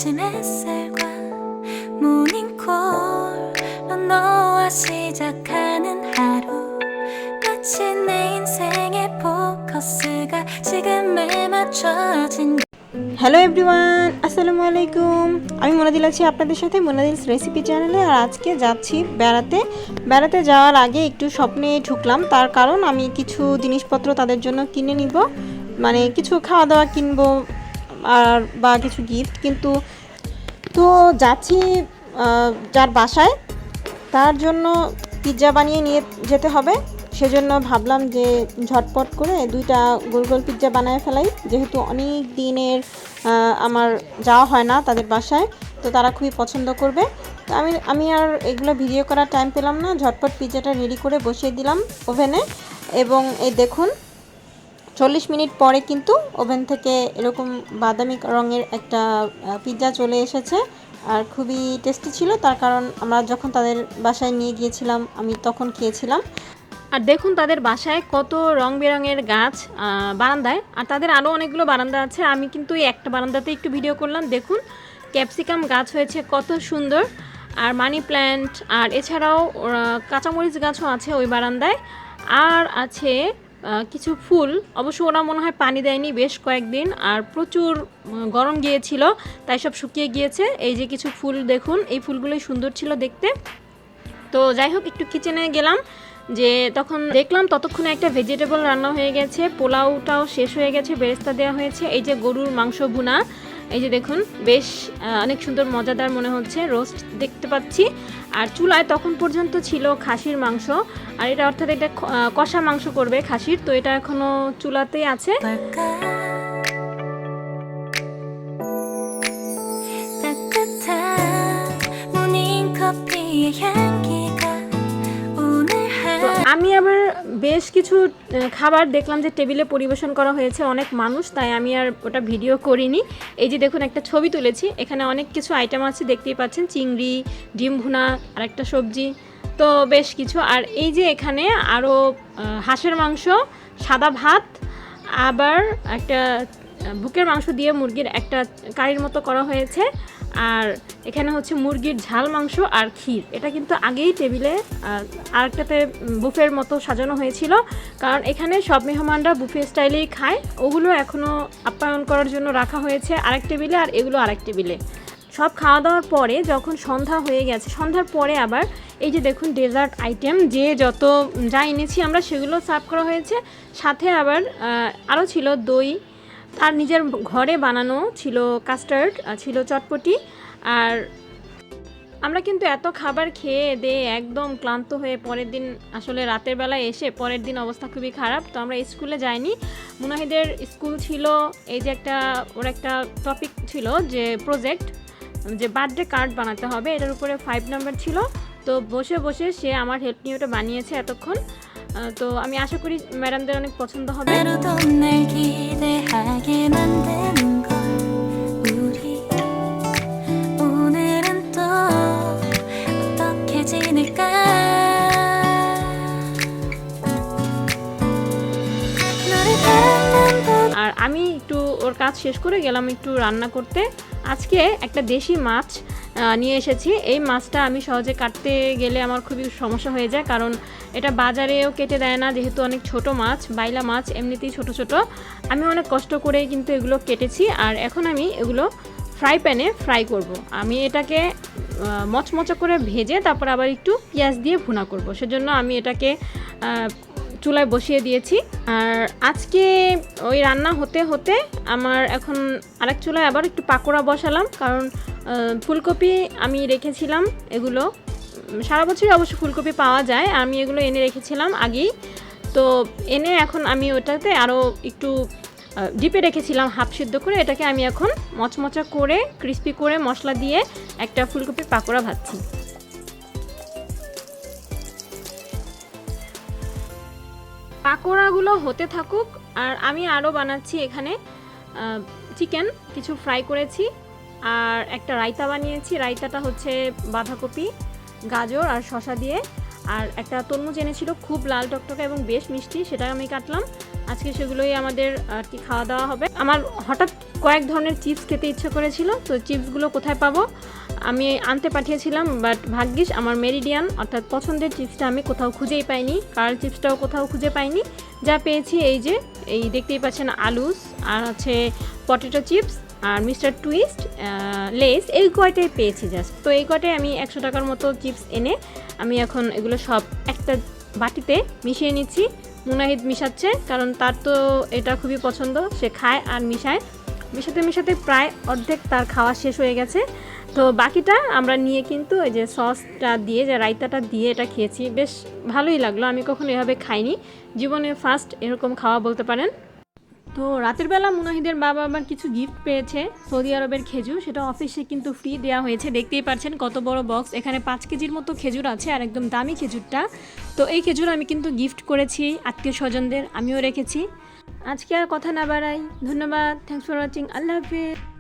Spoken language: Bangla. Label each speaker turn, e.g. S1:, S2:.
S1: 아침 햇살과 모닝콜로 너와 시작하는 하루 마치 내 인생의 포커스가 지금에 맞춰진
S2: হ্যালো এভরিওয়ান, আসসালামু আলাইকুম। আমি মোনাদিল আছি আপনাদের সাথে মোনাদিলস রেসিপি চ্যানেলে। আর আজকে যাচ্ছি বেড়াতে যাওয়ার আগে একটু স্বপ্নে ঢুকলাম, তার কারণ আমি কিছু জিনিসপত্র তাদের জন্য কিনে নিব, মানে কিছু খাওয়া দাওয়া কিনবো আর বা কিছু গিফট। কিন্তু তো যাচ্ছি যার বাসায়, তার জন্য পিৎজা বানিয়ে নিয়ে যেতে হবে। সেজন্য ভাবলাম যে ঝটপট করে দুইটা গোল গোল পিৎজা বানায় ফেলাই, যেহেতু অনেক দিনের আমার যাওয়া হয় না তাদের বাসায়, তো তারা খুবই পছন্দ করবে। তো আমি আর এগুলো ভিডিও করার টাইম পেলাম না, ঝটপট পিৎজাটা রেডি করে বসিয়ে দিলাম ওভেনে। এবং এই দেখুন 40 মিনিট পরে কিন্তু ওভেন থেকে এরকম বাদামি রঙের একটা পিৎজা চলে এসেছে, আর খুবই টেস্টি ছিল। তার কারণ আমরা যখন তাদের বাসায় নিয়ে গিয়েছিলাম আমি তখন খেয়েছিলাম। আর দেখুন তাদের বাসায় কত রং বেরঙের গাছ বারান্দায়, আর তাদের আরও অনেকগুলো বারান্দা আছে। আমি কিন্তু এই একটা বারান্দাতে একটু ভিডিও করলাম। দেখুন ক্যাপসিকাম গাছ হয়েছে কত সুন্দর, আর মানি প্ল্যান্ট, আর এছাড়াও কাঁচামরিচ গাছও আছে ওই বারান্দায়। আর আছে কিছু ফুল, অবশ্য ওরা মনে হয় পানি দেয়নি বেশ কয়েকদিন, আর প্রচুর গরম গিয়েছিল তাই সব শুকিয়ে গিয়েছে। এই যে কিছু ফুল দেখুন, এই ফুলগুলোই সুন্দর ছিল দেখতে। তো যাই হোক, একটু কিচেনে গেলাম, যে তখন দেখলাম ততক্ষণে একটা ভেজিটেবল রান্না হয়ে গেছে, পোলাওটাও শেষ হয়ে গেছে, বেরেস্তা দেওয়া হয়েছে। এই যে গরুর মাংস ভুনা, এই যে দেখুন বেশ অনেক সুন্দর মজাদার মনে হচ্ছে, রোস্ট দেখতে পাচ্ছি। আর চুলায় তখন পর্যন্ত ছিল খাসির মাংস, আর এটা অর্থাৎ এটা কষা মাংস করবে খাসির, তো এটা এখনো চুলাতেই আছে। আমি আবার বেশ কিছু খাবার দেখলাম যে টেবিলে পরিবেশন করা হয়েছে, অনেক মানুষ, তাই আমি আর ওটা ভিডিও করিনি। এই যে দেখুন একটা ছবি তুলেছি, এখানে অনেক কিছু আইটেম আছে দেখতেই পাচ্ছেন, চিংড়ি, ডিম ভুনা, আর একটা সবজি, তো বেশ কিছু। আর এই যে এখানে আরও হাঁসের মাংস, সাদা ভাত, আবার একটা বুকের মাংস দিয়ে মুরগির একটা কারির মতো করা হয়েছে, আর এখানে হচ্ছে মুরগির ঝাল মাংস আর ক্ষীর। এটা কিন্তু আগেই টেবিলে আরেকটাতে বুফের মতো সাজানো হয়েছিল, কারণ এখানে সব মেহমানরা বুফে স্টাইলেই খায়। ওগুলো এখনও আপ্যায়ন করার জন্য রাখা হয়েছে আরেক টেবিলে, আর এগুলো আরেক টেবিলে। সব খাওয়া দাওয়ার পরে যখন সন্ধ্যা হয়ে গেছে, সন্ধ্যার পরে আবার এই যে দেখুন ডেজার্ট আইটেম যে যত যা এনেছি আমরা সেগুলো সার্ভ করা হয়েছে। সাথে আবার আরও ছিল দই, তার নিজের ঘরে বানানো ছিল কাস্টার্ড, ছিল চটপটি। আর আমরা কিন্তু এত খাবার খেয়ে দিয়ে একদম ক্লান্ত হয়ে পরের দিন, আসলে রাতের বেলায় এসে পরের দিন অবস্থা খুবই খারাপ। তো আমরা স্কুলে যাইনি, মুনাহিদের স্কুল ছিল। এই যে ওর একটা টপিক ছিল যে প্রজেক্ট, যে বার্থডে কার্ড বানাতে হবে, এটার উপরে 5 নাম্বার ছিল। তো বসে বসে সে আমার হেল্প নিয়ে ওটা বানিয়েছে এতক্ষণ। তো আমি আশা করি ম্যাডামদের অনেক পছন্দ হবে। আর আমি একটু ওর কাজ শেষ করে গেলাম একটু রান্না করতে। আজকে একটা দেশি মাছ নিয়ে এসেছি। এই মাছটা আমি সহজে কাটতে গেলে আমার খুবই সমস্যা হয়ে যায়, কারণ এটা বাজারেও কেটে দেয় না, যেহেতু অনেক ছোট মাছ, বাইলা মাছ এমনিতেই ছোট ছোট। আমি অনেক কষ্ট করে কিন্তু এগুলো কেটেছি, আর এখন আমি এগুলো ফ্রাই প্যানে ফ্রাই করব। আমি এটাকে মচমচা করে ভেজে তারপর আবার একটু পেঁয়াজ দিয়ে ভুনা করব, সেজন্য আমি এটাকে চুলায় বসিয়ে দিয়েছি। আর আজকে ওই রান্না হতে হতে আমার এখন আরেক চুলায় আবার একটু পাকোড়া বসালাম, কারণ ফুলকপি আমি রেখেছিলাম, এগুলো সারা বছরই অবশ্য ফুলকপি পাওয়া যায়, আমি এগুলো এনে রেখেছিলাম আগেই। তো এনে এখন আমি ওটাতে আরও একটু ডিপে রেখেছিলাম হাফ সিদ্ধ করে, এটাকে আমি এখন মচমচা করে ক্রিস্পি করে মশলা দিয়ে একটা ফুলকপির পাকোড়া ভাজছি। পাকোড়াগুলো হতে থাকুক, আর আমি আরও বানাচ্ছি এখানে চিকেন কিছু ফ্রাই করেছি, আর একটা রায়তা বানিয়েছি। রায়তাটা হচ্ছে বাঁধাকপি, গাজর আর শসা দিয়ে। আর একটা তরমুজ এনেছিল, খুব লাল টকটকে এবং বেশ মিষ্টি, সেটা আমি কাটলাম। আজকে সেগুলোই আমাদের আর কি খাওয়া দাওয়া হবে। আমার হঠাৎ কয়েক ধরনের চিপস খেতে ইচ্ছে করেছিল, তো চিপসগুলো কোথায় পাবো আমি আনতে পাঠিয়েছিলাম, বাট ভাগ্যিস আমার মেরিডিয়ান অর্থাৎ পছন্দের চিপসটা আমি কোথাও খুঁজেই পাইনি, কার্ল চিপসটাও কোথাও খুঁজে পাইনি। যা পেয়েছি এই দেখতেই পাচ্ছেন আলুস, আর হচ্ছে পটেটো চিপস আর মিস্টার টুইস্ট, লেস, এই কয়টাই পেয়েছি জাস্ট। তো এই কয়টাই আমি 100 টাকার মতো চিপস এনে আমি এখন এগুলো সব একটা বাটিতে মিশিয়ে নিচ্ছি। মুনাহিদ মিশাচ্ছে, কারণ তার তো এটা খুবই পছন্দ, সে খায় আর মিশাতে মিশাতে প্রায় অর্ধেক তার খাওয়া শেষ হয়ে গেছে। তো বাকিটা আমরা নিয়ে কিন্তু এই যে সসটা দিয়ে, যে রায়তাটা দিয়ে এটা খেয়েছি, বেশ ভালোই লাগলো। আমি কখনো এভাবে খাইনি, জীবনে ফার্স্ট এরকম খাওয়া বলতে পারেন। তো রাতের বেলা মুনাহিদের বাবা আবার কিছু গিফট পেয়েছে, সৌদি আরবের খেজুর, সেটা অফিসে কিন্তু ফ্রি দেওয়া হয়েছে। দেখতেই পাচ্ছেন কত বড় বক্স, এখানে 5 কেজির মতো খেজুর আছে, আর একদম দামি খেজুরটা। তো এই খেজুর আমি কিন্তু গিফট করেছি আত্মীয় স্বজনদের, আমিও রেখেছি। আজকে আর কথা না বাড়াই, ধন্যবাদ, thanks for watching, Allah Hafiz.